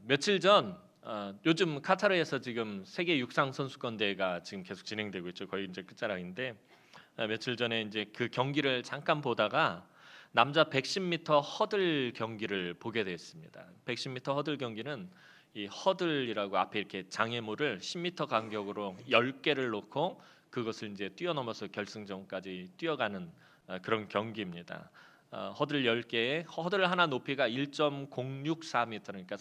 며칠 전 요즘 카타르에서 지금 세계 육상 선수권 대회가 지금 계속 진행되고 있죠. 거의 이제 끝자락인데 며칠 전에 이제 그 경기를 잠깐 보다가 남자 110m 허들 경기를 보게 됐습니다. 110m 허들 경기는 이 허들이라고 앞에 이렇게 장애물을 10m 간격으로 10개를 놓고 그것을 이제 뛰어넘어서 결승전까지 뛰어가는 그런 경기입니다. 허들 10개에 허들 하나 높이가 1.064m, 그러니까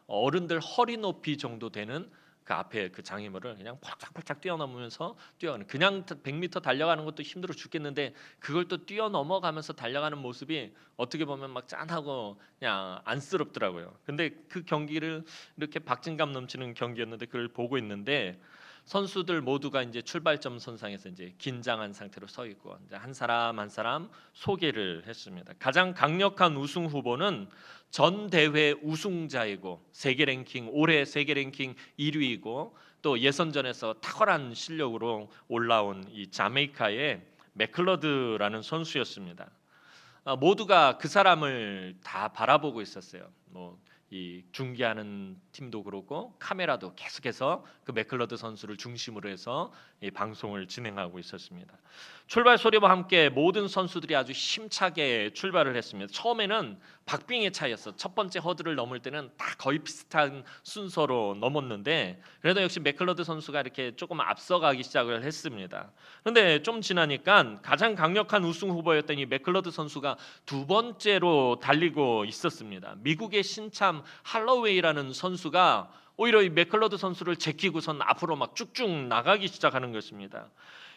어른들 허리 높이 정도 되는 그 앞에 그 장애물을 그냥 펄짝펄짝 뛰어넘으면서 뛰어가는, 그냥 100m 달려가는 것도 힘들어 죽겠는데 그걸 또 뛰어넘어가면서 달려가는 모습이 어떻게 보면 막 짠하고 그냥 안쓰럽더라고요. 근데 그 경기를 이렇게 박진감 넘치는 경기였는데 그걸 보고 있는데 선수들 모두가 이제 출발점 선상에서 이제 긴장한 상태로 서 있고 이제 한 사람 한 사람 소개를 했습니다. 가장 강력한 우승 후보는 전 대회 우승자이고 세계 랭킹 올해 세계 랭킹 1위이고 또 예선전에서 탁월한 실력으로 올라온 이 자메이카의 맥클러드라는 선수였습니다. 모두가 그 사람을 다 바라보고 있었어요. 이 중계하는 팀도 그렇고 카메라도 계속해서 그 맥클러드 선수를 중심으로 해서 이 방송을 진행하고 있었습니다. 출발 소리와 함께 모든 선수들이 아주 힘차게 출발을 했습니다. 처음에는 박빙의 차이였어. 첫 번째 허들을 넘을 때는 다 거의 비슷한 순서로 넘었는데 그래도 역시 맥클러드 선수가 이렇게 조금 앞서가기 시작을 했습니다. 그런데 좀 지나니까 가장 강력한 우승 후보였던 이 맥클러드 선수가 두 번째로 달리고 있었습니다. 미국의 신참 할로웨이라는 선수가 오히려 이 맥클러드 선수를 제끼고선 앞으로 막 쭉쭉 나가기 시작하는 것입니다.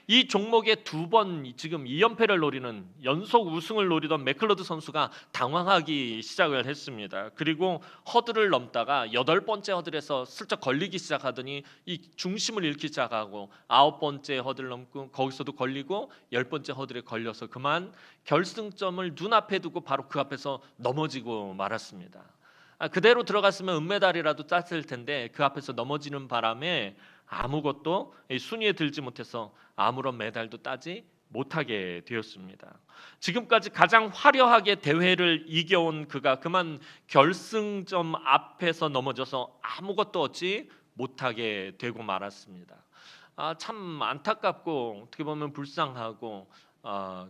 이 종목에 두 번 지금 2연패를 노리는 연속 우승을 노리던 맥클러드 선수가 당황하기 시작을 했습니다. 그리고 허들을 넘다가 8번째 허들에서 슬쩍 걸리기 시작하더니 이 중심을 잃기 시작하고 9번째 허들 넘고 거기서도 걸리고 10번째 허들에 걸려서 그만 결승점을 눈앞에 두고 바로 그 앞에서 넘어지고 말았습니다. 그대로 들어갔으면 은메달이라도 땄을 텐데 그 앞에서 넘어지는 바람에 아무것도 순위에 들지 못해서 아무런 메달도 따지 못하게 되었습니다. 지금까지 가장 화려하게 대회를 이겨온 그가 그만 결승점 앞에서 넘어져서 아무것도 얻지 못하게 되고 말았습니다. 참 안타깝고 어떻게 보면 불쌍하고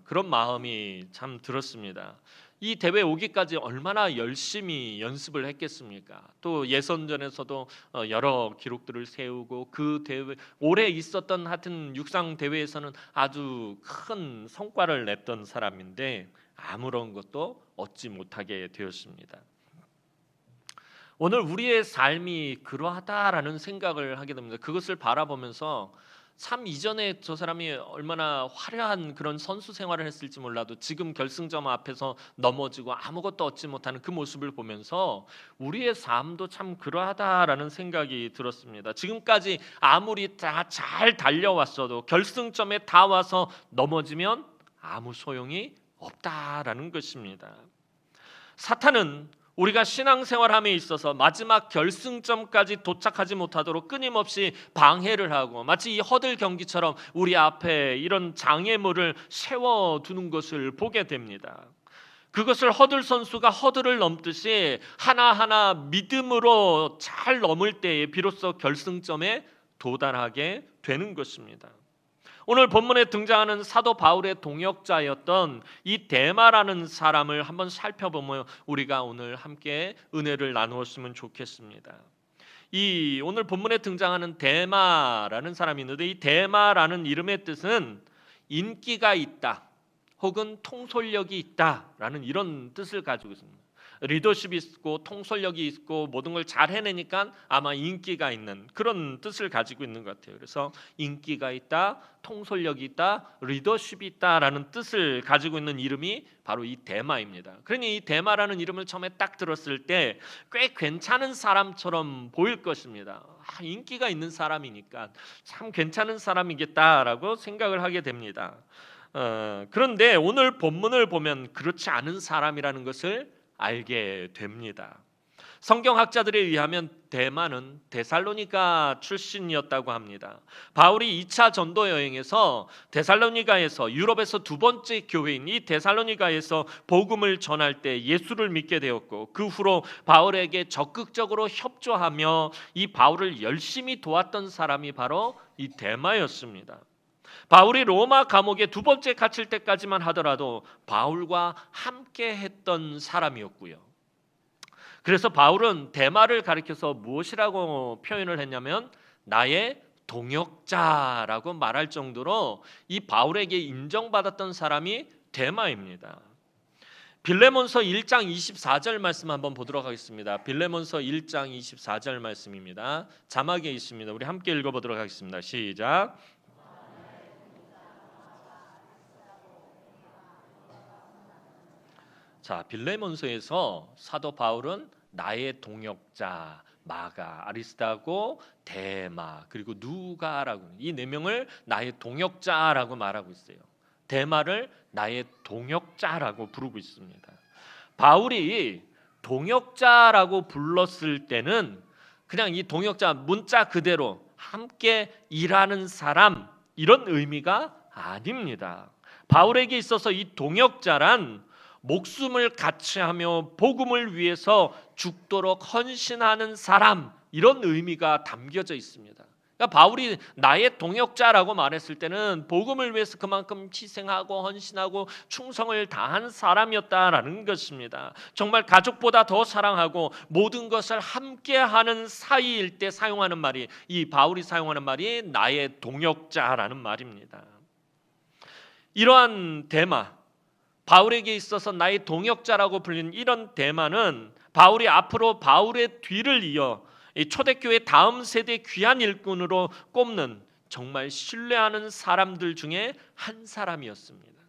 그런 마음이 참 들었습니다. 이 대회 오기까지 얼마나 열심히 연습을 했겠습니까? 또 예선전에서도 여러 기록들을 세우고 그 대회 올해 있었던 하여튼 육상 대회에서는 아주 큰 성과를 냈던 사람인데 아무런 것도 얻지 못하게 되었습니다. 오늘 우리의 삶이 그러하다라는 생각을 하게 됩니다. 그것을 바라보면서 참 이전에 저 사람이 얼마나 화려한 그런 선수 생활을 했을지 몰라도 지금 결승점 앞에서 넘어지고 아무것도 얻지 못하는 그 모습을 보면서 우리의 삶도 참 그러하다라는 생각이 들었습니다. 지금까지 아무리 다 잘 달려왔어도 결승점에 다 와서 넘어지면 아무 소용이 없다라는 것입니다. 사탄은 우리가 신앙생활함에 있어서 마지막 결승점까지 도착하지 못하도록 끊임없이 방해를 하고 마치 이 허들 경기처럼 우리 앞에 이런 장애물을 세워두는 것을 보게 됩니다. 그것을 허들 선수가 허들을 넘듯이 하나하나 믿음으로 잘 넘을 때에 비로소 결승점에 도달하게 되는 것입니다. 오늘 본문에 등장하는 사도 바울의 동역자였던 이 데마라는 사람을 한번 살펴보면 우리가 오늘 함께 은혜를 나누었으면 좋겠습니다. 이 오늘 본문에 등장하는 데마라는 사람이 있는데 이 데마라는 이름의 뜻은 인기가 있다 혹은 통솔력이 있다라는 이런 뜻을 가지고 있습니다. 리더십이 있고 통솔력이 있고 모든 걸 잘 해내니까 아마 인기가 있는 그런 뜻을 가지고 있는 것 같아요. 그래서 인기가 있다, 통솔력이 있다, 리더십이 있다라는 뜻을 가지고 있는 이름이 바로 이 데마입니다. 그러니 이 데마라는 이름을 처음에 딱 들었을 때 꽤 괜찮은 사람처럼 보일 것입니다. 인기가 있는 사람이니까 참 괜찮은 사람이겠다라고 생각을 하게 됩니다. 그런데 오늘 본문을 보면 그렇지 않은 사람이라는 것을 알게 됩니다. 성경학자들에 의하면 대마는 데살로니가 출신이었다고 합니다. 바울이 2차 전도 여행에서 데살로니가에서 유럽에서 두 번째 교회인 이 데살로니가에서 복음을 전할 때 예수를 믿게 되었고, 그 후로 바울에게 적극적으로 협조하며 이 바울을 열심히 도왔던 사람이 바로 이 데마였습니다. 바울이 로마 감옥에 두 번째 갇힐 때까지만 하더라도 바울과 함께 했던 사람이었고요. 그래서 바울은 데마를 가리켜서 무엇이라고 표현을 했냐면 나의 동역자라고 말할 정도로 이 바울에게 인정받았던 사람이 데마입니다. 빌레몬서 1장 24절 말씀 한번 보도록 하겠습니다. 빌레몬서 1장 24절 말씀입니다. 자막에 있습니다. 우리 함께 읽어보도록 하겠습니다. 시작. 자, 빌레몬서에서 사도 바울은 나의 동역자 마가, 아리스다고, 데마, 그리고 누가라고 이 네 명을 나의 동역자라고 말하고 있어요. 데마를 나의 동역자라고 부르고 있습니다. 바울이 동역자라고 불렀을 때는 그냥 이 동역자 문자 그대로 함께 일하는 사람 이런 의미가 아닙니다. 바울에게 있어서 이 동역자란 목숨을 같이 하며 복음을 위해서 죽도록 헌신하는 사람 이런 의미가 담겨져 있습니다. 그러니까 바울이 나의 동역자라고 말했을 때는 복음을 위해서 그만큼 희생하고 헌신하고 충성을 다한 사람이었다라는 것입니다. 정말 가족보다 더 사랑하고 모든 것을 함께하는 사이일 때 사용하는 말이 이 바울이 사용하는 말이 나의 동역자라는 말입니다. 이러한 데마 바울에게 있어서 나의 동역자라고 불리는 이런 데마는 바울이 앞으로 바울의 뒤를 이어 초대교회 다음 세대 귀한 일꾼으로 꼽는 정말 신뢰하는 사람들 중에 한 사람이었습니다.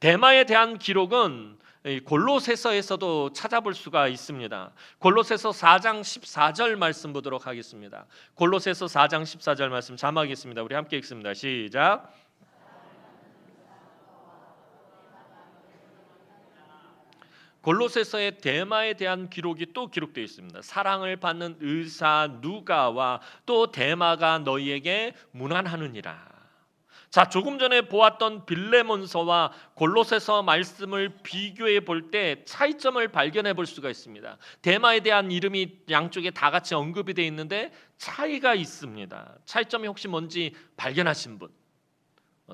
데마에 대한 기록은 골로새서에서도 찾아볼 수가 있습니다. 골로새서 4장 14절 말씀 보도록 하겠습니다. 골로새서 4장 14절 말씀 자막이 있습니다. 우리 함께 읽습니다. 시작. 골로새서의 데마에 대한 기록이 또 기록되어 있습니다. 사랑을 받는 의사 누가와 또 데마가 너희에게 문안하느니라. 자, 조금 전에 보았던 빌레몬서와 골로새서 말씀을 비교해 볼 때 차이점을 발견해 볼 수가 있습니다. 데마에 대한 이름이 양쪽에 다 같이 언급이 되어 있는데 차이가 있습니다. 차이점이 혹시 뭔지 발견하신 분?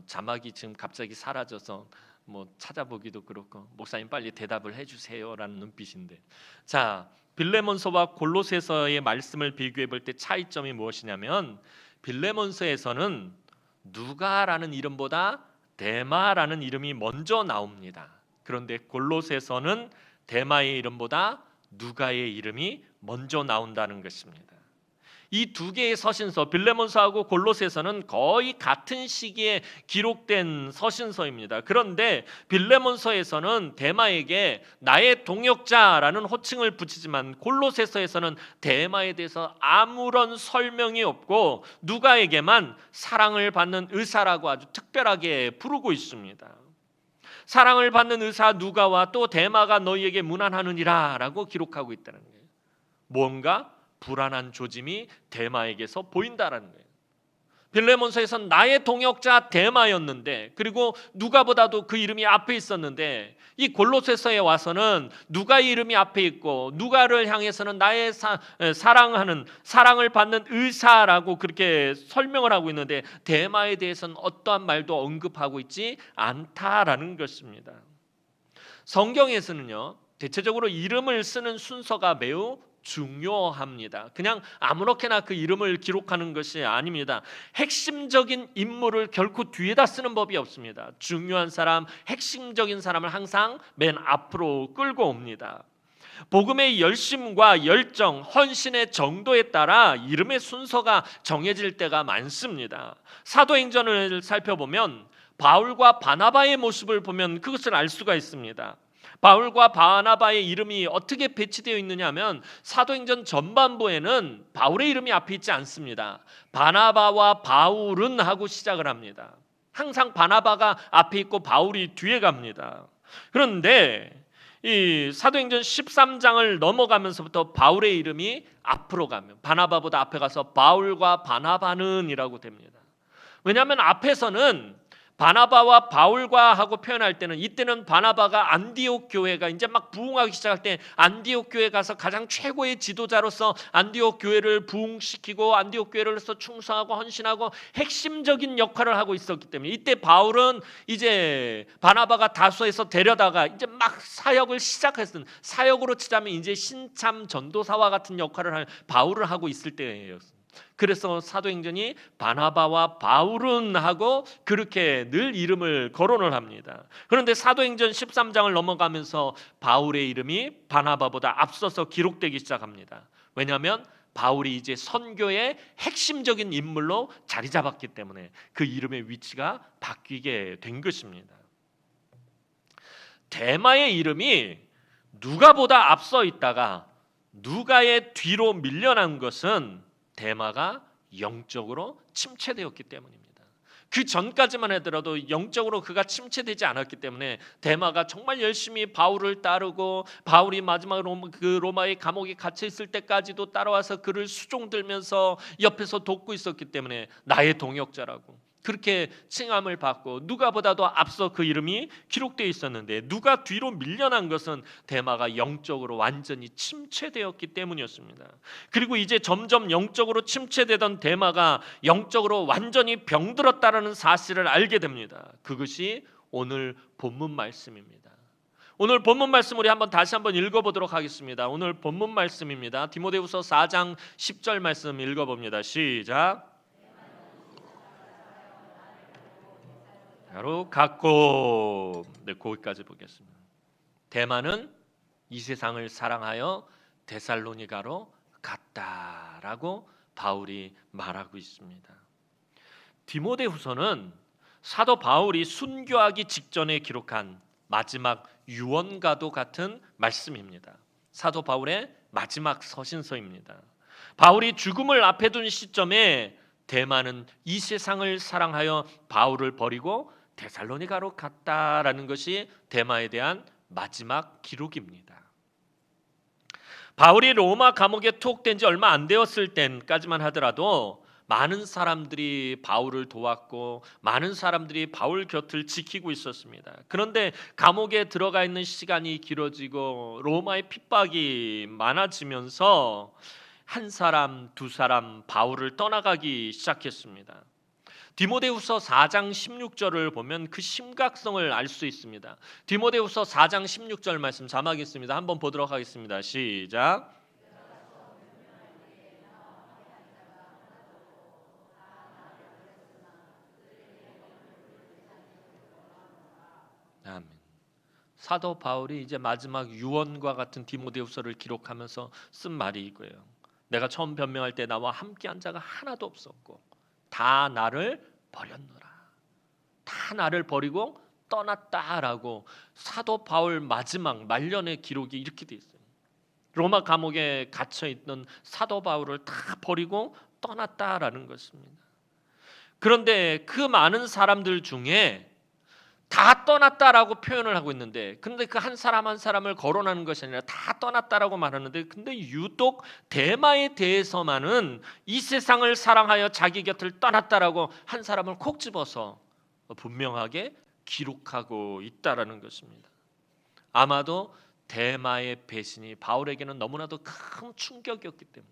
자막이 지금 갑자기 사라져서 찾아보기도 그렇고 목사님 빨리 대답을 해주세요라는 눈빛인데, 자, 빌레몬서와 골로새서의 말씀을 비교해 볼 때 차이점이 무엇이냐면 빌레몬서에서는 누가라는 이름보다 데마라는 이름이 먼저 나옵니다. 그런데 골로새서는 데마의 이름보다 누가의 이름이 먼저 나온다는 것입니다. 이 두 개의 서신서 빌레몬서하고 골로새서는 거의 같은 시기에 기록된 서신서입니다. 그런데 빌레몬서에서는 데마에게 나의 동역자라는 호칭을 붙이지만 골로새서에서는 데마에 대해서 아무런 설명이 없고 누가에게만 사랑을 받는 의사라고 아주 특별하게 부르고 있습니다. 사랑을 받는 의사 누가와 또 데마가 너희에게 문안하느니라 라고 기록하고 있다는 거예요. 뭔가 불안한 조짐이 데마에게서 보인다라는 거예요. 빌레몬서에서는 나의 동역자 데마였는데, 그리고 누가보다도 그 이름이 앞에 있었는데, 이 골로새서에 와서는 누가의 이름이 앞에 있고 누가를 향해서는 나의 사랑을 받는 의사라고 그렇게 설명을 하고 있는데 데마에 대해서는 어떠한 말도 언급하고 있지 않다라는 것입니다. 성경에서는요, 대체적으로 이름을 쓰는 순서가 매우 중요합니다. 그냥 아무렇게나 그 이름을 기록하는 것이 아닙니다. 핵심적인 인물을 결코 뒤에다 쓰는 법이 없습니다. 중요한 사람, 핵심적인 사람을 항상 맨 앞으로 끌고 옵니다. 복음의 열심과 열정, 헌신의 정도에 따라 이름의 순서가 정해질 때가 많습니다. 사도행전을 살펴보면 바울과 바나바의 모습을 보면 그것을 알 수가 있습니다. 바울과 바나바의 이름이 어떻게 배치되어 있느냐 하면 사도행전 전반부에는 바울의 이름이 앞에 있지 않습니다. 바나바와 바울은 하고 시작을 합니다. 항상 바나바가 앞에 있고 바울이 뒤에 갑니다. 그런데 이 사도행전 13장을 넘어가면서부터 바울의 이름이 앞으로 가면 바나바보다 앞에 가서 바울과 바나바는이라고 됩니다. 왜냐하면 앞에서는 바나바와 바울과 하고 표현할 때는 이때는 바나바가 안디옥 교회가 이제 막 부흥하기 시작할 때 안디옥 교회 가서 가장 최고의 지도자로서 안디옥 교회를 부흥시키고 안디옥 교회로서 충성하고 헌신하고 핵심적인 역할을 하고 있었기 때문에 이때 바울은 이제 바나바가 다소에서 데려다가 이제 막 사역을 시작했던, 사역으로 치자면 이제 신참 전도사와 같은 역할을 할 바울을 하고 있을 때였습니다. 그래서 사도행전이 바나바와 바울은 하고 그렇게 늘 이름을 거론을 합니다. 그런데 사도행전 13장을 넘어가면서 바울의 이름이 바나바보다 앞서서 기록되기 시작합니다. 왜냐하면 바울이 이제 선교의 핵심적인 인물로 자리 잡았기 때문에 그 이름의 위치가 바뀌게 된 것입니다. 데마의 이름이 누가보다 앞서 있다가 누가의 뒤로 밀려난 것은 데마가 영적으로 침체되었기 때문입니다. 그 전까지만 하더라도 영적으로 그가 침체되지 않았기 때문에 데마가 정말 열심히 바울을 따르고 바울이 마지막으로 그 로마의 감옥에 갇혀 있을 때까지도 따라와서 그를 수종들면서 옆에서 돕고 있었기 때문에 나의 동역자라고 그렇게 칭함을 받고 누가보다도 앞서 그 이름이 기록되어 있었는데 누가 뒤로 밀려난 것은 데마가 영적으로 완전히 침체되었기 때문이었습니다. 그리고 이제 점점 영적으로 침체되던 데마가 영적으로 완전히 병들었다는 사실을 알게 됩니다. 그것이 오늘 본문 말씀입니다. 오늘 본문 말씀 우리 다시 한번 읽어보도록 하겠습니다. 오늘 본문 말씀입니다. 디모데후서 4장 10절 말씀 읽어봅니다. 시작. 바로 갖고 거기까지 보겠습니다. 데마는 이 세상을 사랑하여 데살로니가로 갔다라고 바울이 말하고 있습니다. 디모데후서는 사도 바울이 순교하기 직전에 기록한 마지막 유언과도 같은 말씀입니다. 사도 바울의 마지막 서신서입니다. 바울이 죽음을 앞에 둔 시점에 데마는 이 세상을 사랑하여 바울을 버리고 데살로니가로 갔다라는 것이 데마에 대한 마지막 기록입니다. 바울이 로마 감옥에 투옥된 지 얼마 안 되었을 때까지만 하더라도 많은 사람들이 바울을 도왔고 많은 사람들이 바울 곁을 지키고 있었습니다. 그런데 감옥에 들어가 있는 시간이 길어지고 로마의 핍박이 많아지면서 한 사람, 두 사람 바울을 떠나가기 시작했습니다. 디모데후서 4장 16절을 보면 그 심각성을 알 수 있습니다. 디모데후서 4장 16절 말씀 자막 있습니다. 한번 보도록 하겠습니다. 시작. 아멘. 사도 바울이 이제 마지막 유언과 같은 디모데후서를 기록하면서 쓴 말이 이거예요. 내가 처음 변명할 때 나와 함께한 자가 하나도 없었고 다 나를 버렸노라. 다 나를 버리고 떠났다라고 사도 바울 마지막 말년의 기록이 이렇게 돼 있어요. 로마 감옥에 갇혀 있던 사도 바울을 다 버리고 떠났다라는 것입니다. 그런데 그 많은 사람들 중에 다 떠났다라고 표현을 하고 있는데, 근데 그 한 사람 한 사람을 거론하는 것이 아니라 다 떠났다라고 말하는데, 근데 유독 데마에 대해서만은 이 세상을 사랑하여 자기 곁을 떠났다라고 한 사람을 콕 집어서 분명하게 기록하고 있다라는 것입니다. 아마도 데마의 배신이 바울에게는 너무나도 큰 충격이었기 때문에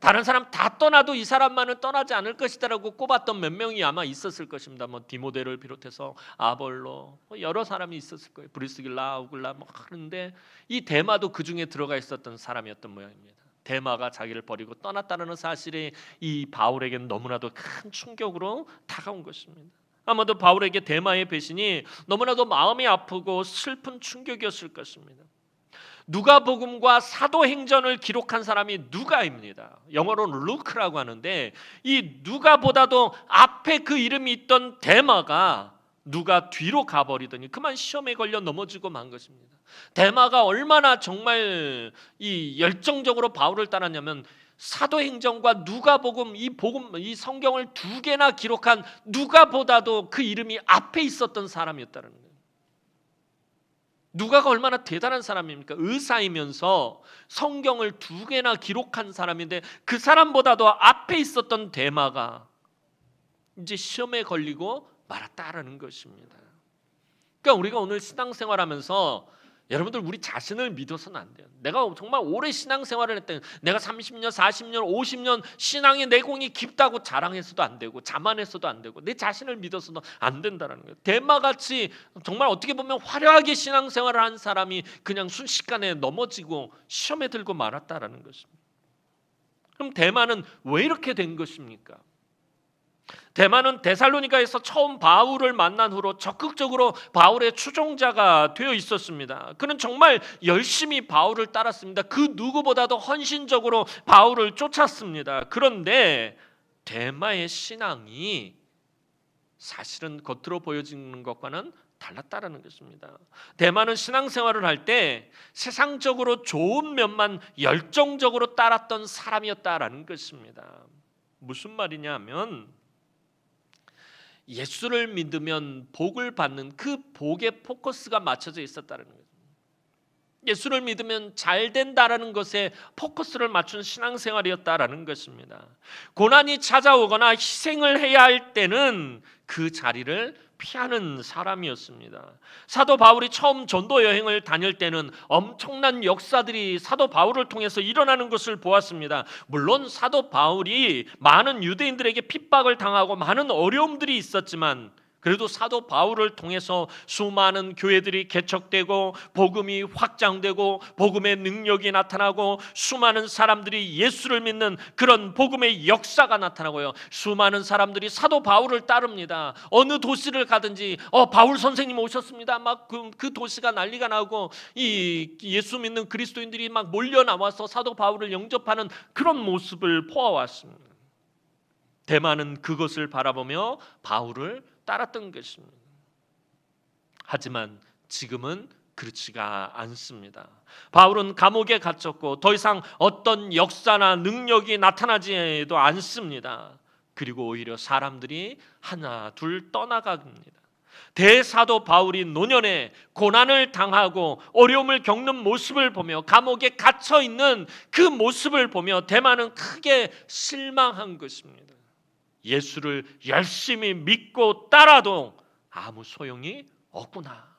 다른 사람 다 떠나도 이 사람만은 떠나지 않을 것이다라고 꼽았던 몇 명이 아마 있었을 것입니다. 디모데를 비롯해서 아볼로 여러 사람이 있었을 거예요. 브리스길라, 아우글라 하는데 이 데마도 그 중에 들어가 있었던 사람이었던 모양입니다. 데마가 자기를 버리고 떠났다는 사실이 이 바울에게는 너무나도 큰 충격으로 다가온 것입니다. 아마도 바울에게 데마의 배신이 너무나도 마음이 아프고 슬픈 충격이었을 것입니다. 누가복음과 사도행전을 기록한 사람이 누가입니다. 영어로는 루크라고 하는데 이 누가보다도 앞에 그 이름이 있던 데마가 누가 뒤로 가버리더니 그만 시험에 걸려 넘어지고 만 것입니다. 데마가 얼마나 정말 이 열정적으로 바울을 따랐냐면 사도행전과 누가복음 이 성경을 두 개나 기록한 누가보다도 그 이름이 앞에 있었던 사람이었다는 거예요. 누가가 얼마나 대단한 사람입니까? 의사이면서 성경을 2개나 기록한 사람인데 그 사람보다도 앞에 있었던 데마가 이제 시험에 걸리고 말았다라는 것입니다. 그러니까 우리가 오늘 신앙생활하면서 여러분들 우리 자신을 믿어서는 안 돼요. 내가 정말 오래 신앙생활을 했다, 내가 30년, 40년, 50년 신앙의 내공이 깊다고 자랑해서도 안 되고 자만해서도 안 되고 내 자신을 믿어서도 안 된다는 거예요. 데마같이 정말 어떻게 보면 화려하게 신앙생활을 한 사람이 그냥 순식간에 넘어지고 시험에 들고 말았다라는 것입니다. 그럼 데마는 왜 이렇게 된 것입니까? 데마는 데살로니가에서 처음 바울을 만난 후로 적극적으로 바울의 추종자가 되어 있었습니다. 그는 정말 열심히 바울을 따랐습니다. 그 누구보다도 헌신적으로 바울을 쫓았습니다. 그런데 데마의 신앙이 사실은 겉으로 보여지는 것과는 달랐다라는 것입니다. 데마는 신앙생활을 할 때 세상적으로 좋은 면만 열정적으로 따랐던 사람이었다라는 것입니다. 무슨 말이냐면 예수를 믿으면 복을 받는 그 복에 포커스가 맞춰져 있었다는 거예요. 예수를 믿으면 잘 된다라는 것에 포커스를 맞춘 신앙생활이었다라는 것입니다. 고난이 찾아오거나 희생을 해야 할 때는 그 자리를 피하는 사람이었습니다. 사도 바울이 처음 전도 여행을 다닐 때는 엄청난 역사들이 사도 바울을 통해서 일어나는 것을 보았습니다. 물론 사도 바울이 많은 유대인들에게 핍박을 당하고 많은 어려움들이 있었지만 그래도 사도 바울을 통해서 수많은 교회들이 개척되고 복음이 확장되고 복음의 능력이 나타나고 수많은 사람들이 예수를 믿는 그런 복음의 역사가 나타나고요. 수많은 사람들이 사도 바울을 따릅니다. 어느 도시를 가든지 바울 선생님 오셨습니다. 막 그 도시가 난리가 나고 이 예수 믿는 그리스도인들이 막 몰려 나와서 사도 바울을 영접하는 그런 모습을 보아왔습니다. 데마는 그것을 바라보며 바울을 따랐던 것입니다. 하지만 지금은 그렇지가 않습니다. 바울은 감옥에 갇혔고 더 이상 어떤 역사나 능력이 나타나지도 않습니다. 그리고 오히려 사람들이 하나 둘 떠나갑니다. 대사도 바울이 노년에 고난을 당하고 어려움을 겪는 모습을 보며 감옥에 갇혀 있는 그 모습을 보며 데마는 크게 실망한 것입니다. 예수를 열심히 믿고 따라도 아무 소용이 없구나.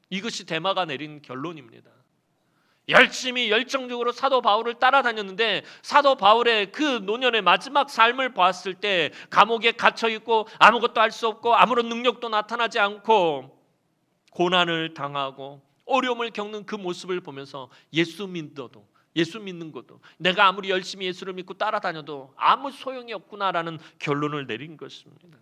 이것이 데마가 내린 결론입니다. 열심히 열정적으로 사도 바울을 따라다녔는데 사도 바울의 그 노년의 마지막 삶을 보았을 때 감옥에 갇혀 있고 아무것도 할 수 없고 아무런 능력도 나타나지 않고 고난을 당하고 어려움을 겪는 그 모습을 보면서 예수 믿는 것도 내가 아무리 열심히 예수를 믿고 따라다녀도 아무 소용이 없구나라는 결론을 내린 것입니다.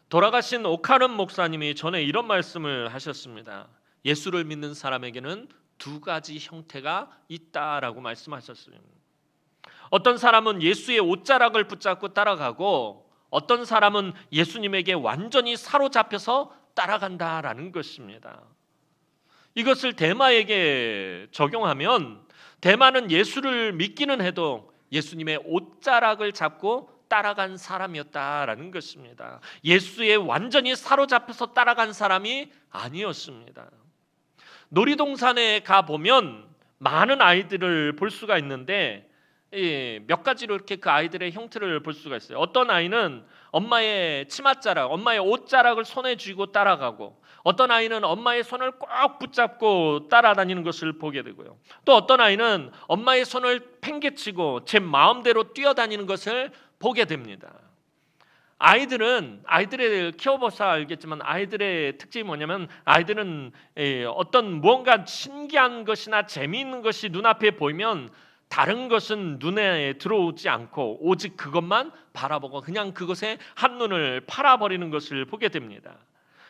돌아가신 오카른 목사님이 전에 이런 말씀을 하셨습니다. 예수를 믿는 사람에게는 2가지 형태가 있다라고 말씀하셨어요. 어떤 사람은 예수의 옷자락을 붙잡고 따라가고 어떤 사람은 예수님에게 완전히 사로잡혀서 따라간다라는 것입니다. 이것을 데마에게 적용하면 데마는 예수를 믿기는 해도 예수님의 옷자락을 잡고 따라간 사람이었다라는 것입니다. 예수에 완전히 사로잡혀서 따라간 사람이 아니었습니다. 놀이동산에 가보면 많은 아이들을 볼 수가 있는데 몇 가지로 이렇게 그 아이들의 형태를 볼 수가 있어요. 어떤 아이는 엄마의 치맛자락, 엄마의 옷자락을 손에 쥐고 따라가고 어떤 아이는 엄마의 손을 꼭 붙잡고 따라다니는 것을 보게 되고요. 또 어떤 아이는 엄마의 손을 팽개치고 제 마음대로 뛰어다니는 것을 보게 됩니다. 아이들을 키워보셔야 알겠지만 아이들의 특징이 뭐냐면 아이들은 어떤 무언가 신기한 것이나 재미있는 것이 눈앞에 보이면 다른 것은 눈에 들어오지 않고 오직 그것만 바라보고 그냥 그것에 한눈을 팔아버리는 것을 보게 됩니다.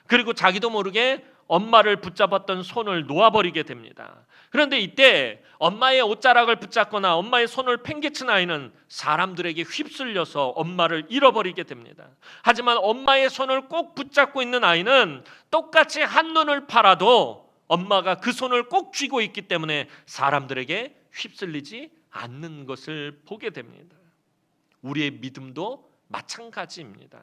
그리고 자기도 모르게 엄마를 붙잡았던 손을 놓아버리게 됩니다. 그런데 이때 엄마의 옷자락을 붙잡거나 엄마의 손을 팽개친 아이는 사람들에게 휩쓸려서 엄마를 잃어버리게 됩니다. 하지만 엄마의 손을 꼭 붙잡고 있는 아이는 똑같이 한눈을 팔아도 엄마가 그 손을 꼭 쥐고 있기 때문에 사람들에게 휩쓸리지 않는 것을 보게 됩니다. 우리의 믿음도 마찬가지입니다.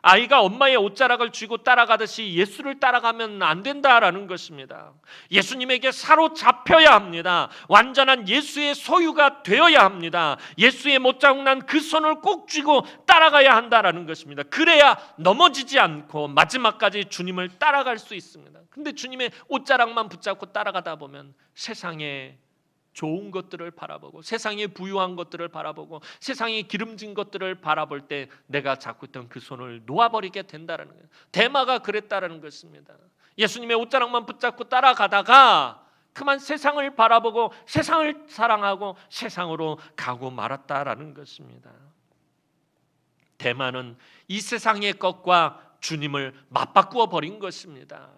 아이가 엄마의 옷자락을 쥐고 따라가듯이 예수를 따라가면 안 된다라는 것입니다. 예수님에게 사로잡혀야 합니다. 완전한 예수의 소유가 되어야 합니다. 예수의 못자국난 그 손을 꼭 쥐고 따라가야 한다라는 것입니다. 그래야 넘어지지 않고 마지막까지 주님을 따라갈 수 있습니다. 근데 주님의 옷자락만 붙잡고 따라가다 보면 세상에 좋은 것들을 바라보고 세상의 부유한 것들을 바라보고 세상의 기름진 것들을 바라볼 때 내가 잡고 있던 그 손을 놓아버리게 된다는 거예요. 데마가 그랬다는 것입니다. 예수님의 옷자락만 붙잡고 따라가다가 그만 세상을 바라보고 세상을 사랑하고 세상으로 가고 말았다라는 것입니다. 데마는 이 세상의 것과 주님을 맞바꾸어 버린 것입니다.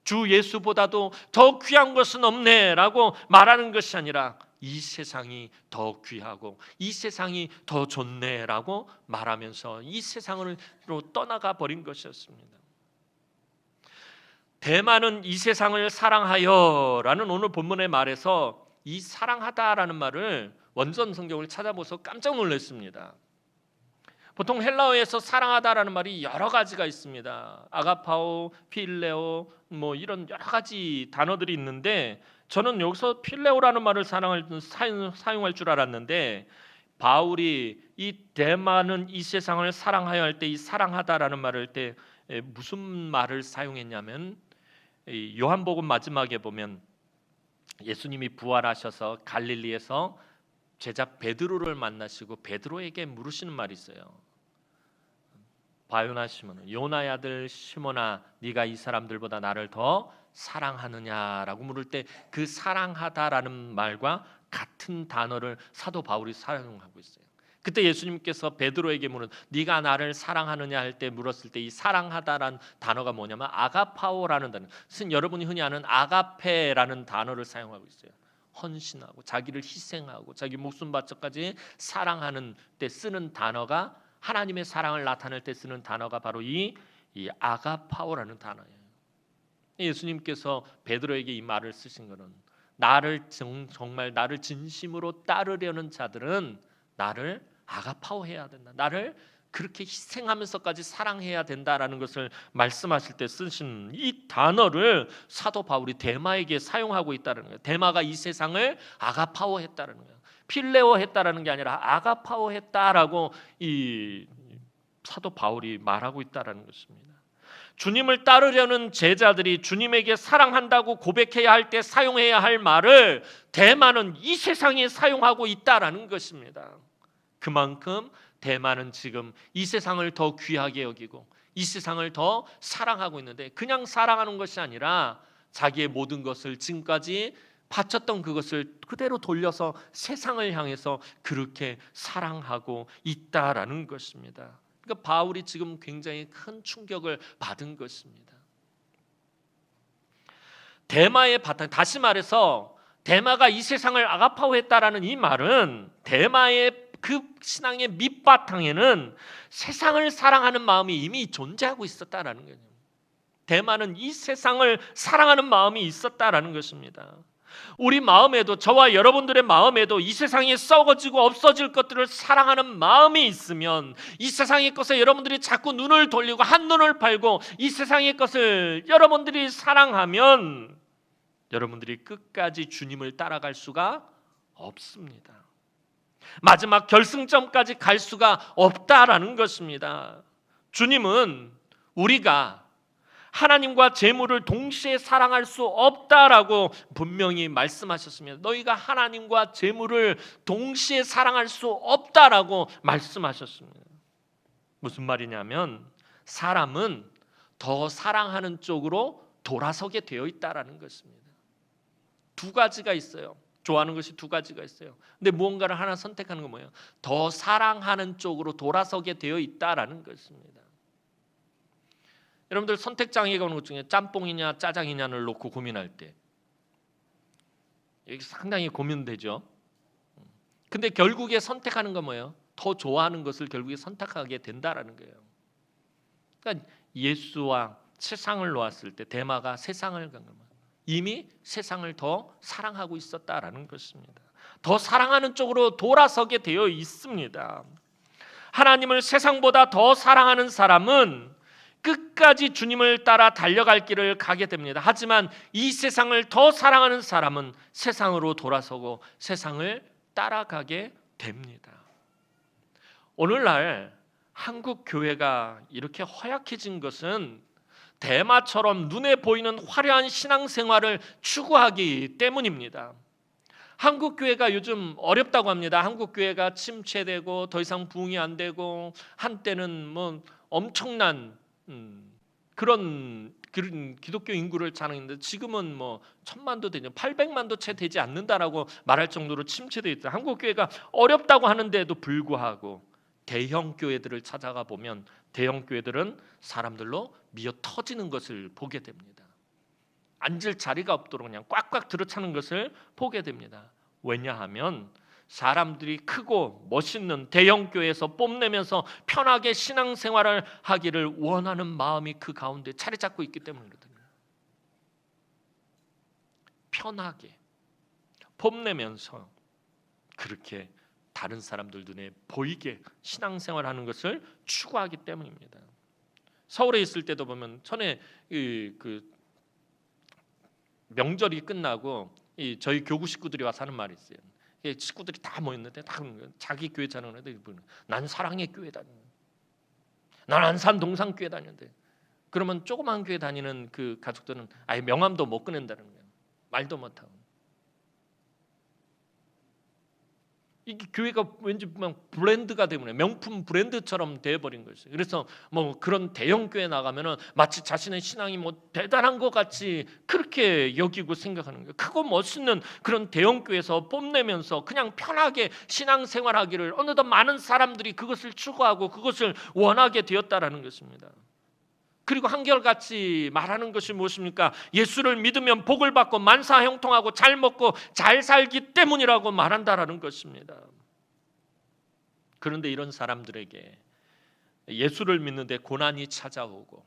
주 예수보다도 더 귀한 것은 없네라고 말하는 것이 아니라 이 세상이 더 귀하고 이 세상이 더 좋네라고 말하면서 이 세상으로 떠나가 버린 것이었습니다. 데마는 이 세상을 사랑하여라는 오늘 본문의 말에서 이 사랑하다라는 말을 원전 성경을 찾아보서 깜짝 놀랐습니다. 보통 헬라어에서 사랑하다라는 말이 여러 가지가 있습니다. 아가파오, 필레오 뭐 이런 여러 가지 단어들이 있는데 저는 여기서 필레오라는 말을 사용할 줄 알았는데 바울이 이 데마는 이 세상을 사랑하여 할 때 이 사랑하다라는 말을 할 때 무슨 말을 사용했냐면 요한복음 마지막에 보면 예수님이 부활하셔서 갈릴리에서 제자 베드로를 만나시고 베드로에게 물으시는 말이 있어요. 바요나 시몬, 요나의 아들 시몬아, 네가 이 사람들보다 나를 더 사랑하느냐라고 물을 때 그 사랑하다라는 말과 같은 단어를 사도 바울이 사용하고 있어요. 그때 예수님께서 베드로에게 물은 네가 나를 사랑하느냐 할 때 물었을 때 이 사랑하다라는 단어가 뭐냐면 아가파오라는 단어. 여러분이 흔히 아는 아가페라는 단어를 사용하고 있어요. 헌신하고 자기를 희생하고 자기 목숨 바쳐까지 사랑하는 때 쓰는 단어가 하나님의 사랑을 나타낼 때 쓰는 단어가 바로 이 아가파오라는 단어예요. 예수님께서 베드로에게 이 말을 쓰신 것은 나를 정말 나를 진심으로 따르려는 자들은 나를 아가파오해야 된다. 나를 그렇게 희생하면서까지 사랑해야 된다라는 것을 말씀하실 때 쓰신 이 단어를 사도 바울이 데마에게 사용하고 있다는 거예요. 데마가 이 세상을 아가파오했다는 거예요. 필레오했다라는 게 아니라 아가파오했다라고 이 사도 바울이 말하고 있다라는 것입니다. 주님을 따르려는 제자들이 주님에게 사랑한다고 고백해야 할 때 사용해야 할 말을 데마는 이 세상에 사용하고 있다라는 것입니다. 그만큼 데마는 지금 이 세상을 더 귀하게 여기고 이 세상을 더 사랑하고 있는데 그냥 사랑하는 것이 아니라 자기의 모든 것을 지금까지 바쳤던 그것을 그대로 돌려서 세상을 향해서 그렇게 사랑하고 있다라는 것입니다. 그러니까 바울이 지금 굉장히 큰 충격을 받은 것입니다. 데마의 바탕, 다시 말해서 데마가 이 세상을 아가파오했다라는 이 말은 데마의 그 신앙의 밑바탕에는 세상을 사랑하는 마음이 이미 존재하고 있었다라는 거예요. 데마는 이 세상을 사랑하는 마음이 있었다라는 것입니다. 우리 마음에도 저와 여러분들의 마음에도 이 세상에 썩어지고 없어질 것들을 사랑하는 마음이 있으면 이 세상의 것에 여러분들이 자꾸 눈을 돌리고 한눈을 팔고 이 세상의 것을 여러분들이 사랑하면 여러분들이 끝까지 주님을 따라갈 수가 없습니다. 마지막 결승점까지 갈 수가 없다라는 것입니다. 주님은 우리가 하나님과 재물을 동시에 사랑할 수 없다라고 분명히 말씀하셨습니다. 너희가 하나님과 재물을 동시에 사랑할 수 없다라고 말씀하셨습니다. 무슨 말이냐면 사람은 더 사랑하는 쪽으로 돌아서게 되어 있다라는 것입니다. 두 가지가 있어요. 좋아하는 것이 두 가지가 있어요. 근데 무언가를 하나 선택하는 건 뭐예요? 더 사랑하는 쪽으로 돌아서게 되어 있다라는 것입니다. 여러분들 선택장애가 오는 것 중에 짬뽕이냐 짜장이냐를 놓고 고민할 때 여기 상당히 고민되죠. 근데 결국에 선택하는 건 뭐예요? 더 좋아하는 것을 결국에 선택하게 된다라는 거예요. 그러니까 예수와 세상을 놓았을 때 데마가 세상을 간 겁니다. 이미 세상을 더 사랑하고 있었다라는 것입니다. 더 사랑하는 쪽으로 돌아서게 되어 있습니다. 하나님을 세상보다 더 사랑하는 사람은 끝까지 주님을 따라 달려갈 길을 가게 됩니다. 하지만 이 세상을 더 사랑하는 사람은 세상으로 돌아서고 세상을 따라가게 됩니다. 오늘날 한국 교회가 이렇게 허약해진 것은 대마처럼 눈에 보이는 화려한 신앙생활을 추구하기 때문입니다. 한국 교회가 요즘 어렵다고 합니다. 한국 교회가 침체되고 더 이상 부흥이 안 되고 한때는 뭐 엄청난 그런 기독교 인구를 자랑했는데 지금은 뭐 1000만도 되죠. 800만도 채 되지 않는다라고 말할 정도로 침체되어 있다. 한국 교회가 어렵다고 하는데도 불구하고 대형 교회들을 찾아가 보면 대형 교회들은 사람들로 미어 터지는 것을 보게 됩니다. 앉을 자리가 없도록 그냥 꽉꽉 들어차는 것을 보게 됩니다. 왜냐하면 사람들이 크고 멋있는 대형 교회에서 뽐내면서 편하게 신앙생활을 하기를 원하는 마음이 그 가운데 자리 잡고 있기 때문이거든요. 편하게 뽐내면서 그렇게 다른 사람들 눈에 보이게 신앙생활하는 것을 추구하기 때문입니다. 서울에 있을 때도 보면 전에 그 명절이 끝나고 저희 교구 식구들이 와서 하는 말이 있어요. 식구들이 다 모였는데 다 자기 교회 자랑하는데 난 사랑의 교회 다니는, 난 안산 동산 교회 다니는데, 그러면 조그만 교회 다니는 그 가족들은 아예 명함도 못 꺼낸다는 거예요. 말도 못하고. 이게 교회가 왠지 브랜드가 되면 명품 브랜드처럼 되어버린 거죠. 그래서 뭐 그런 대형 교회 나가면은 마치 자신의 신앙이 뭐 대단한 것 같이 그렇게 여기고 생각하는 거예요. 크고 멋있는 그런 대형 교회에서 뽐내면서 그냥 편하게 신앙생활하기를 어느덧 많은 사람들이 그것을 추구하고 그것을 원하게 되었다라는 것입니다. 그리고 한결같이 말하는 것이 무엇입니까? 예수를 믿으면 복을 받고 만사 형통하고 잘 먹고 잘 살기 때문이라고 말한다라는 것입니다. 그런데 이런 사람들에게 예수를 믿는데 고난이 찾아오고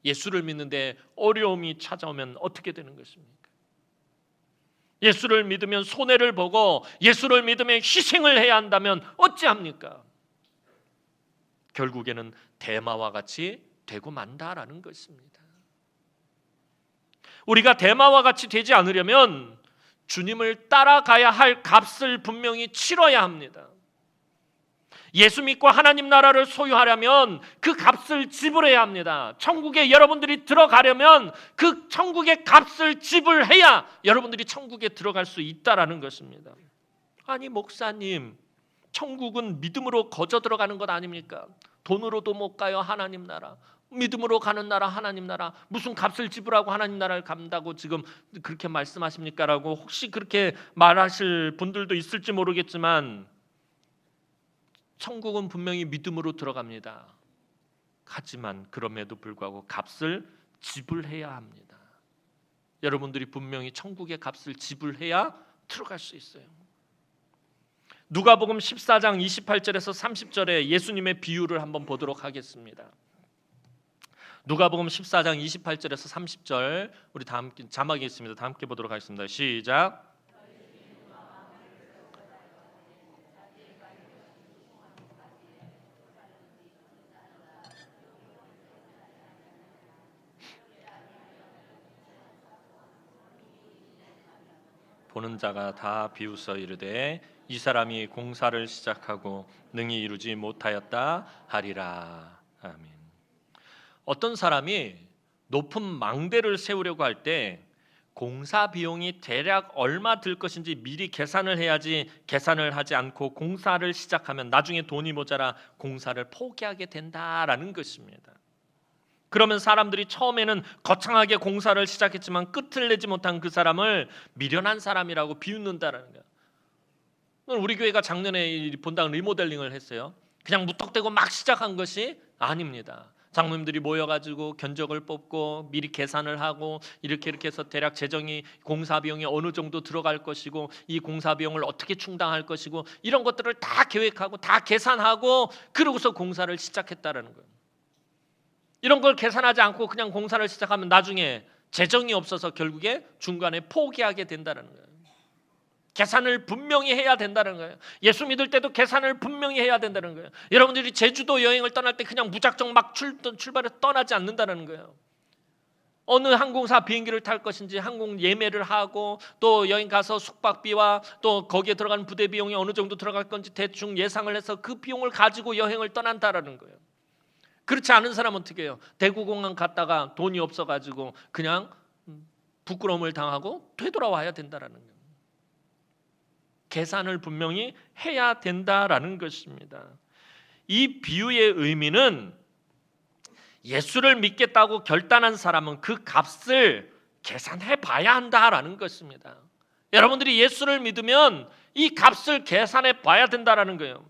예수를 믿는데 어려움이 찾아오면 어떻게 되는 것입니까? 예수를 믿으면 손해를 보고 예수를 믿으면 희생을 해야 한다면 어찌합니까? 결국에는 대마와 같이 되고 만다라는 것입니다. 우리가 대마와 같이 되지 않으려면 주님을 따라가야 할 값을 분명히 치러야 합니다. 예수 믿고 하나님 나라를 소유하려면 그 값을 지불해야 합니다. 천국에 여러분들이 들어가려면 그 천국의 값을 지불해야 여러분들이 천국에 들어갈 수 있다라는 것입니다. 아니 목사님, 천국은 믿음으로 거저 들어가는 것 아닙니까? 돈으로도 못 가요. 하나님 나라. 믿음으로 가는 나라 하나님 나라. 무슨 값을 지불하고 하나님 나라를 간다고 지금 그렇게 말씀하십니까? 라고 혹시 그렇게 말하실 분들도 있을지 모르겠지만 천국은 분명히 믿음으로 들어갑니다. 하지만 그럼에도 불구하고 값을 지불해야 합니다. 여러분들이 분명히 천국의 값을 지불해야 들어갈 수 있어요. 누가복음 14장 28절에서 30절에 예수님의 비유를 한번 보도록 하겠습니다. 누가복음 14장 28절에서 30절 우리 다 함께 자막이 있습니다. 다 함께 보도록 하겠습니다. 시작. 보는 자가 다 비웃어 이르되 이 사람이 공사를 시작하고 능히 이루지 못하였다 하리라. 아멘. 어떤 사람이 높은 망대를 세우려고 할 때 공사 비용이 대략 얼마 들 것인지 미리 계산을 해야지 계산을 하지 않고 공사를 시작하면 나중에 돈이 모자라 공사를 포기하게 된다라는 것입니다. 그러면 사람들이 처음에는 거창하게 공사를 시작했지만 끝을 내지 못한 그 사람을 미련한 사람이라고 비웃는다라는 거예요. 우리 교회가 작년에 본당 리모델링을 했어요. 그냥 무턱대고 막 시작한 것이 아닙니다. 장로님들이 모여가지고 견적을 뽑고 미리 계산을 하고 이렇게 해서 대략 재정이 공사 비용이 어느 정도 들어갈 것이고 이 공사 비용을 어떻게 충당할 것이고 이런 것들을 다 계획하고 다 계산하고 그러고서 공사를 시작했다라는 거예요. 이런 걸 계산하지 않고 그냥 공사를 시작하면 나중에 재정이 없어서 결국에 중간에 포기하게 된다는 거예요. 계산을 분명히 해야 된다는 거예요. 예수 믿을 때도 계산을 분명히 해야 된다는 거예요. 여러분들이 제주도 여행을 떠날 때 그냥 무작정 막 출발해 떠나지 않는다는 거예요. 어느 항공사 비행기를 탈 것인지 항공 예매를 하고 또 여행 가서 숙박비와 또 거기에 들어가는 부대 비용이 어느 정도 들어갈 건지 대충 예상을 해서 그 비용을 가지고 여행을 떠난다라는 거예요. 그렇지 않은 사람은 어떻게 해요? 대구공항 갔다가 돈이 없어가지고 그냥 부끄러움을 당하고 되돌아와야 된다라는 거예요. 계산을 분명히 해야 된다라는 것입니다. 이 비유의 의미는 예수를 믿겠다고 결단한 사람은 그 값을 계산해 봐야 한다라는 것입니다. 여러분들이 예수를 믿으면 이 값을 계산해 봐야 된다라는 거예요.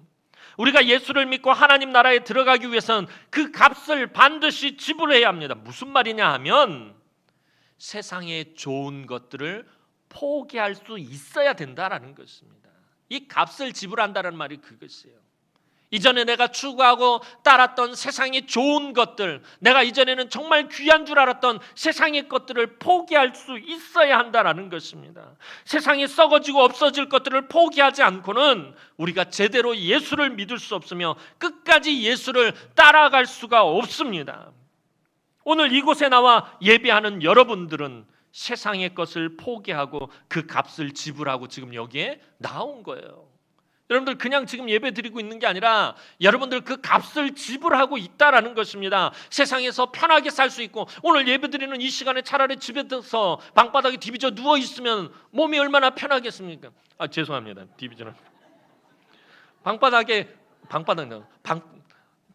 우리가 예수를 믿고 하나님 나라에 들어가기 위해서는 그 값을 반드시 지불해야 합니다. 무슨 말이냐 하면 세상의 좋은 것들을 포기할 수 있어야 된다라는 것입니다. 이 값을 지불한다는 말이 그것이에요. 이전에 내가 추구하고 따랐던 세상의 좋은 것들, 내가 이전에는 정말 귀한 줄 알았던 세상의 것들을 포기할 수 있어야 한다는 것입니다. 세상에 썩어지고 없어질 것들을 포기하지 않고는 우리가 제대로 예수를 믿을 수 없으며 끝까지 예수를 따라갈 수가 없습니다. 오늘 이곳에 나와 예배하는 여러분들은 세상의 것을 포기하고 그 값을 지불하고 지금 여기에 나온 거예요. 여러분들 그냥 지금 예배 드리고 있는 게 아니라 여러분들 그 값을 지불하고 있다라는 것입니다. 세상에서 편하게 살 수 있고 오늘 예배 드리는 이 시간에 차라리 집에서 방바닥에 디비져 누워 있으면 몸이 얼마나 편하겠습니까? 죄송합니다. 디비저는 방바닥에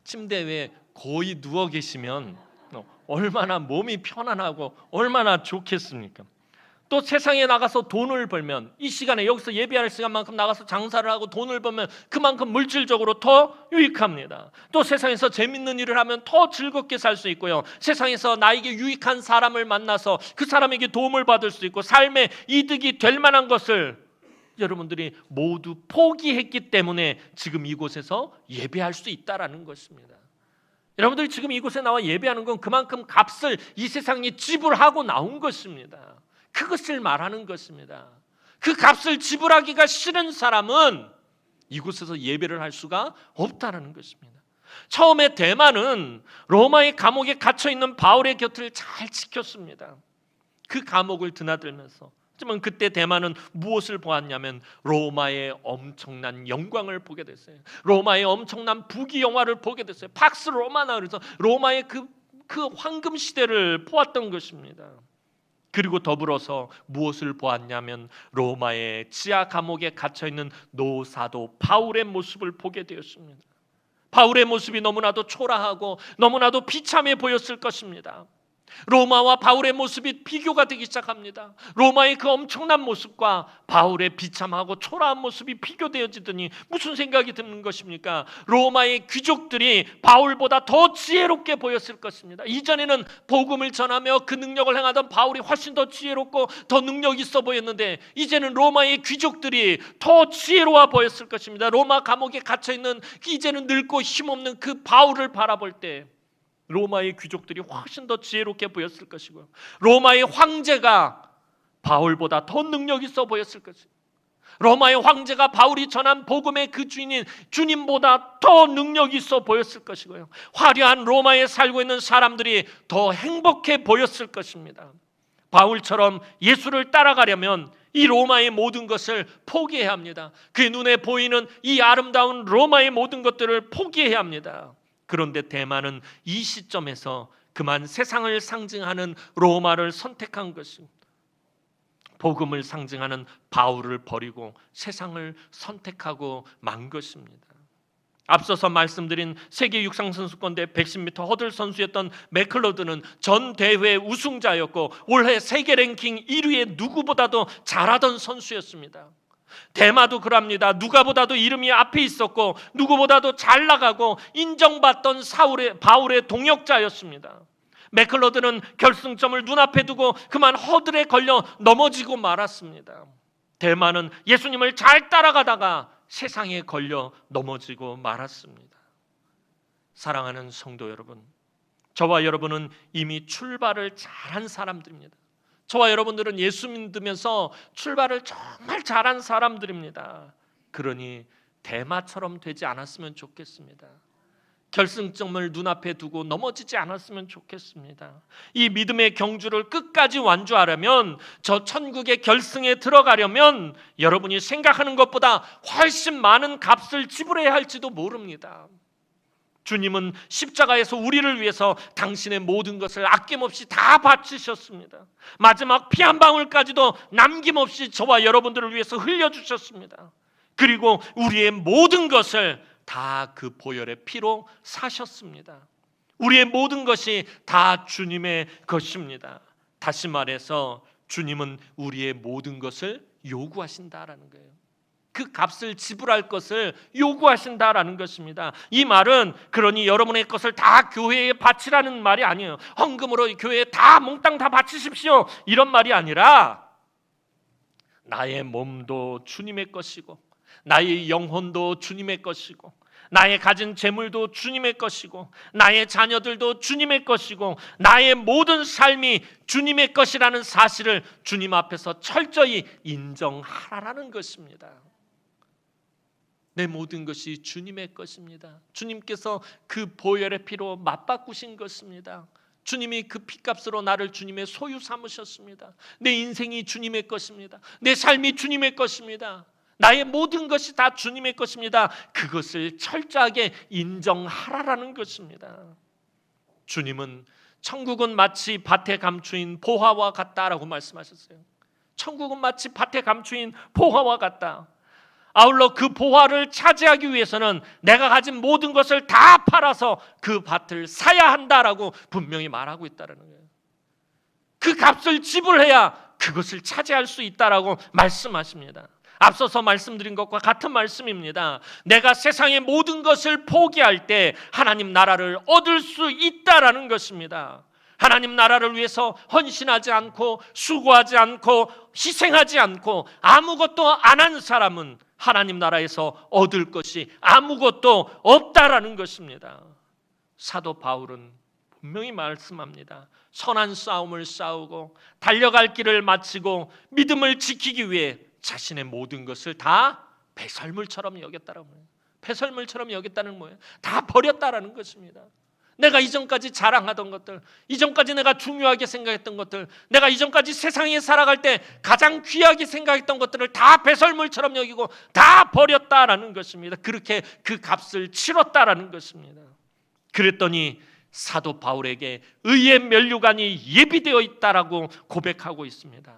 침대 위에 거의 누워 계시면 얼마나 몸이 편안하고 얼마나 좋겠습니까? 또 세상에 나가서 돈을 벌면 이 시간에 여기서 예배할 시간만큼 나가서 장사를 하고 돈을 벌면 그만큼 물질적으로 더 유익합니다. 또 세상에서 재밌는 일을 하면 더 즐겁게 살 수 있고요. 세상에서 나에게 유익한 사람을 만나서 그 사람에게 도움을 받을 수 있고 삶에 이득이 될 만한 것을 여러분들이 모두 포기했기 때문에 지금 이곳에서 예배할 수 있다라는 것입니다. 여러분들이 지금 이곳에 나와 예배하는 건 그만큼 값을 이 세상에 지불하고 나온 것입니다. 그것을 말하는 것입니다. 그 값을 지불하기가 싫은 사람은 이곳에서 예배를 할 수가 없다는 것입니다. 처음에 대만은 로마의 감옥에 갇혀있는 바울의 곁을 잘 지켰습니다. 그 감옥을 드나들면서 하지만 그때 대만은 무엇을 보았냐면 로마의 엄청난 영광을 보게 됐어요. 로마의 엄청난 부귀 영화를 보게 됐어요. 팍스 로마나 그래서 로마의 그 황금 시대를 보았던 것입니다. 그리고 더불어서 무엇을 보았냐면 로마의 지하 감옥에 갇혀있는 노사도 바울의 모습을 보게 되었습니다. 바울의 모습이 너무나도 초라하고 너무나도 비참해 보였을 것입니다. 로마와 바울의 모습이 비교가 되기 시작합니다. 로마의 그 엄청난 모습과 바울의 비참하고 초라한 모습이 비교되어지더니 무슨 생각이 드는 것입니까? 로마의 귀족들이 바울보다 더 지혜롭게 보였을 것입니다. 이전에는 복음을 전하며 그 능력을 행하던 바울이 훨씬 더 지혜롭고 더 능력 있어 보였는데 이제는 로마의 귀족들이 더 지혜로워 보였을 것입니다. 로마 감옥에 갇혀있는 이제는 늙고 힘없는 그 바울을 바라볼 때 로마의 귀족들이 훨씬 더 지혜롭게 보였을 것이고요. 로마의 황제가 바울보다 더 능력 있어 보였을 것이고 로마의 황제가 바울이 전한 복음의 그 주인인 주님보다 더 능력 있어 보였을 것이고요. 화려한 로마에 살고 있는 사람들이 더 행복해 보였을 것입니다. 바울처럼 예수를 따라가려면 이 로마의 모든 것을 포기해야 합니다. 그의 눈에 보이는 이 아름다운 로마의 모든 것들을 포기해야 합니다. 그런데 대만은 이 시점에서 그만 세상을 상징하는 로마를 선택한 것입니다. 복음을 상징하는 바울을 버리고 세상을 선택하고 만 것입니다. 앞서서 말씀드린 세계 육상 선수권대 110m 허들 선수였던 맥클로드는 전 대회 우승자였고 올해 세계 랭킹 1위의 누구보다도 잘하던 선수였습니다. 대마도 그럽니다. 누가보다도 이름이 앞에 있었고 누구보다도 잘 나가고 인정받던 바울의 동역자였습니다. 맥클로드는 결승점을 눈앞에 두고 그만 허들에 걸려 넘어지고 말았습니다. 대마는 예수님을 잘 따라가다가 세상에 걸려 넘어지고 말았습니다. 사랑하는 성도 여러분, 저와 여러분은 이미 출발을 잘한 사람들입니다. 저와 여러분들은 예수 믿으면서 출발을 정말 잘한 사람들입니다. 그러니 대마처럼 되지 않았으면 좋겠습니다. 결승점을 눈앞에 두고 넘어지지 않았으면 좋겠습니다. 이 믿음의 경주를 끝까지 완주하려면, 저 천국의 결승에 들어가려면 여러분이 생각하는 것보다 훨씬 많은 값을 지불해야 할지도 모릅니다. 주님은 십자가에서 우리를 위해서 당신의 모든 것을 아낌없이 다 바치셨습니다. 마지막 피 한 방울까지도 남김없이 저와 여러분들을 위해서 흘려주셨습니다. 그리고 우리의 모든 것을 다 그 보혈의 피로 사셨습니다. 우리의 모든 것이 다 주님의 것입니다. 다시 말해서 주님은 우리의 모든 것을 요구하신다라는 거예요. 그 값을 지불할 것을 요구하신다라는 것입니다. 이 말은 그러니 여러분의 것을 다 교회에 바치라는 말이 아니에요. 헌금으로 교회에 다 몽땅 다 바치십시오, 이런 말이 아니라 나의 몸도 주님의 것이고, 나의 영혼도 주님의 것이고, 나의 가진 재물도 주님의 것이고, 나의 자녀들도 주님의 것이고, 나의 모든 삶이 주님의 것이라는 사실을 주님 앞에서 철저히 인정하라는 것입니다. 내 모든 것이 주님의 것입니다. 주님께서 그 보혈의 피로 맞바꾸신 것입니다. 주님이 그 피값으로 나를 주님의 소유 삼으셨습니다. 내 인생이 주님의 것입니다. 내 삶이 주님의 것입니다. 나의 모든 것이 다 주님의 것입니다. 그것을 철저하게 인정하라라는 것입니다. 주님은 천국은 마치 밭에 감추인 보화와 같다라고 말씀하셨어요. 천국은 마치 밭에 감추인 보화와 같다. 아울러 그 보화를 차지하기 위해서는 내가 가진 모든 것을 다 팔아서 그 밭을 사야 한다라고 분명히 말하고 있다는 거예요. 그 값을 지불해야 그것을 차지할 수 있다라고 말씀하십니다. 앞서서 말씀드린 것과 같은 말씀입니다. 내가 세상의 모든 것을 포기할 때 하나님 나라를 얻을 수 있다라는 것입니다. 하나님 나라를 위해서 헌신하지 않고 수고하지 않고 희생하지 않고 아무것도 안 한 사람은 하나님 나라에서 얻을 것이 아무것도 없다라는 것입니다. 사도 바울은 분명히 말씀합니다. 선한 싸움을 싸우고 달려갈 길을 마치고 믿음을 지키기 위해 자신의 모든 것을 다 배설물처럼 여겼다라고 해요. 배설물처럼 여겼다는 뭐예요? 다 버렸다라는 것입니다. 내가 이전까지 자랑하던 것들, 이전까지 내가 중요하게 생각했던 것들, 내가 이전까지 세상에 살아갈 때 가장 귀하게 생각했던 것들을 다 배설물처럼 여기고 다 버렸다라는 것입니다. 그렇게 그 값을 치렀다라는 것입니다. 그랬더니 사도 바울에게 의의 면류관이 예비되어 있다라고 고백하고 있습니다.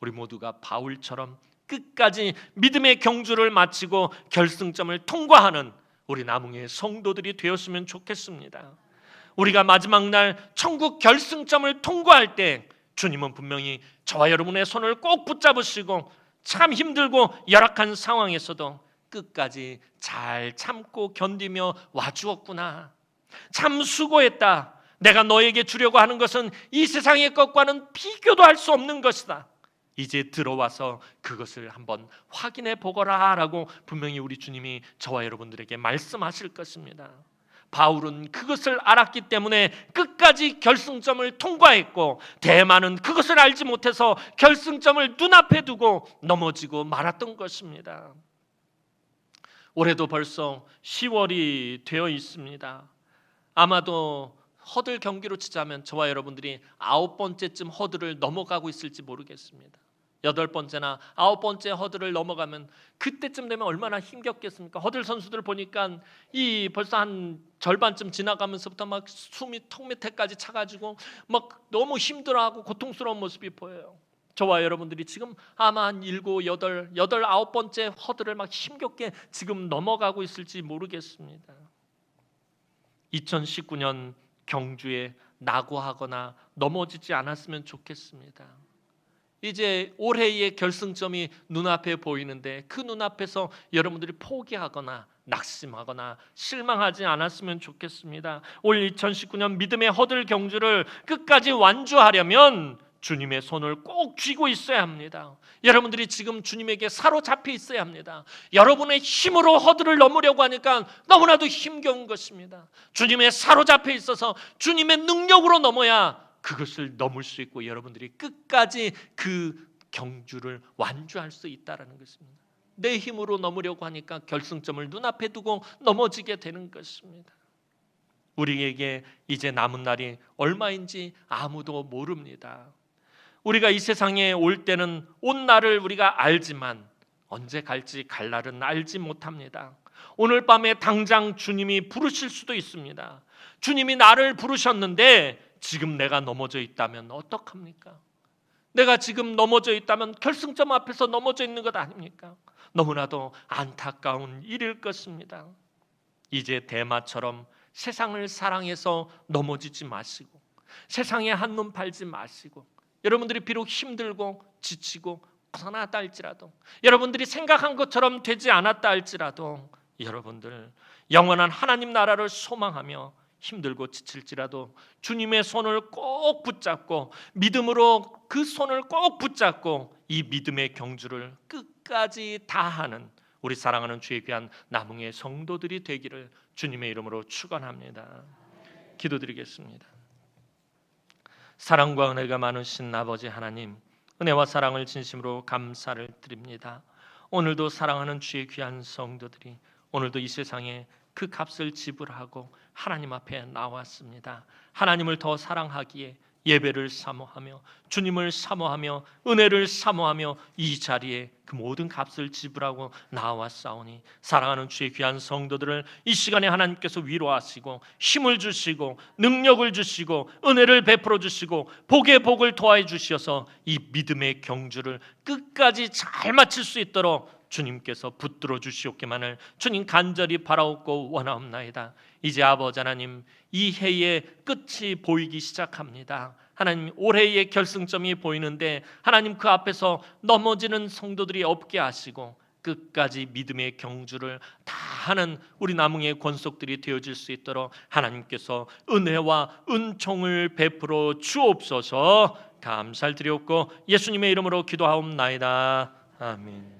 우리 모두가 바울처럼 끝까지 믿음의 경주를 마치고 결승점을 통과하는 우리 남흥의 성도들이 되었으면 좋겠습니다. 우리가 마지막 날 천국 결승점을 통과할 때 주님은 분명히 저와 여러분의 손을 꼭 붙잡으시고 참 힘들고 열악한 상황에서도 끝까지 잘 참고 견디며 와주었구나. 참 수고했다. 내가 너에게 주려고 하는 것은 이 세상의 것과는 비교도 할 수 없는 것이다. 이제 들어와서 그것을 한번 확인해 보거라 라고 분명히 우리 주님이 저와 여러분들에게 말씀하실 것입니다. 바울은 그것을 알았기 때문에 끝까지 결승점을 통과했고, 대만은 그것을 알지 못해서 결승점을 눈앞에 두고 넘어지고 말았던 것입니다. 올해도 벌써 10월이 되어 있습니다. 아마도 허들 경기로 치자면 저와 여러분들이 9번째쯤 허들을 넘어가고 있을지 모르겠습니다. 8번째나 9번째 허들을 넘어가면 그때쯤 되면 얼마나 힘겹겠습니까? 허들 선수들 보니까 이 벌써 한 절반쯤 지나가면서부터 막 숨이 턱 밑에까지 차가지고 막 너무 힘들어하고 고통스러운 모습이 보여요. 저와 여러분들이 지금 아마 한 7, 8, 9번째 허들을 막 힘겹게 지금 넘어가고 있을지 모르겠습니다. 2019년 경주에 낙오하거나 넘어지지 않았으면 좋겠습니다. 이제 올해의 결승점이 눈앞에 보이는데 그 눈앞에서 여러분들이 포기하거나 낙심하거나 실망하지 않았으면 좋겠습니다. 올 2019년 믿음의 허들 경주를 끝까지 완주하려면 주님의 손을 꼭 쥐고 있어야 합니다. 여러분들이 지금 주님에게 사로잡혀 있어야 합니다. 여러분의 힘으로 허들을 넘으려고 하니까 너무나도 힘겨운 것입니다. 주님의 사로잡혀 있어서 주님의 능력으로 넘어야 그것을 넘을 수 있고 여러분들이 끝까지 그 경주를 완주할 수 있다라는 것입니다. 내 힘으로 넘으려고 하니까 결승점을 눈앞에 두고 넘어지게 되는 것입니다. 우리에게 이제 남은 날이 얼마인지 아무도 모릅니다. 우리가 이 세상에 올 때는 온 날을 우리가 알지만 언제 갈지 갈 날은 알지 못합니다. 오늘 밤에 당장 주님이 부르실 수도 있습니다. 주님이 나를 부르셨는데 지금 내가 넘어져 있다면 어떡합니까? 내가 지금 넘어져 있다면 결승점 앞에서 넘어져 있는 것 아닙니까? 너무나도 안타까운 일일 것입니다. 이제 데마처럼 세상을 사랑해서 넘어지지 마시고 세상에 한눈 팔지 마시고 여러분들이 비록 힘들고 지치고 고단하다 할지라도 여러분들이 생각한 것처럼 되지 않았다 할지라도 여러분들 영원한 하나님 나라를 소망하며 힘들고 지칠지라도 주님의 손을 꼭 붙잡고 믿음으로 그 손을 꼭 붙잡고 이 믿음의 경주를 끝까지 다하는 우리 사랑하는 주의 귀한 남흥의 성도들이 되기를 주님의 이름으로 축원합니다. 기도드리겠습니다. 사랑과 은혜가 많으신 아버지 하나님, 은혜와 사랑을 진심으로 감사를 드립니다. 오늘도 사랑하는 주의 귀한 성도들이 오늘도 이 세상에 그 값을 지불하고 하나님 앞에 나왔습니다. 하나님을 더 사랑하기에 예배를 사모하며 주님을 사모하며 은혜를 사모하며 이 자리에 그 모든 값을 지불하고 나왔사오니 사랑하는 주의 귀한 성도들을 이 시간에 하나님께서 위로하시고 힘을 주시고 능력을 주시고 은혜를 베풀어 주시고 복의 복을 더해 주셔서 이 믿음의 경주를 끝까지 잘 마칠 수 있도록 주님께서 붙들어 주시옵기만을 주님 간절히 바라옵고 원하옵나이다. 이제 아버지 하나님 이 해의 끝이 보이기 시작합니다. 하나님 올해의 결승점이 보이는데 하나님 그 앞에서 넘어지는 성도들이 없게 하시고 끝까지 믿음의 경주를 다 하는 우리 남흥의 권속들이 되어질 수 있도록 하나님께서 은혜와 은총을 베풀어 주옵소서. 감사를 드리옵고 예수님의 이름으로 기도하옵나이다. 아멘.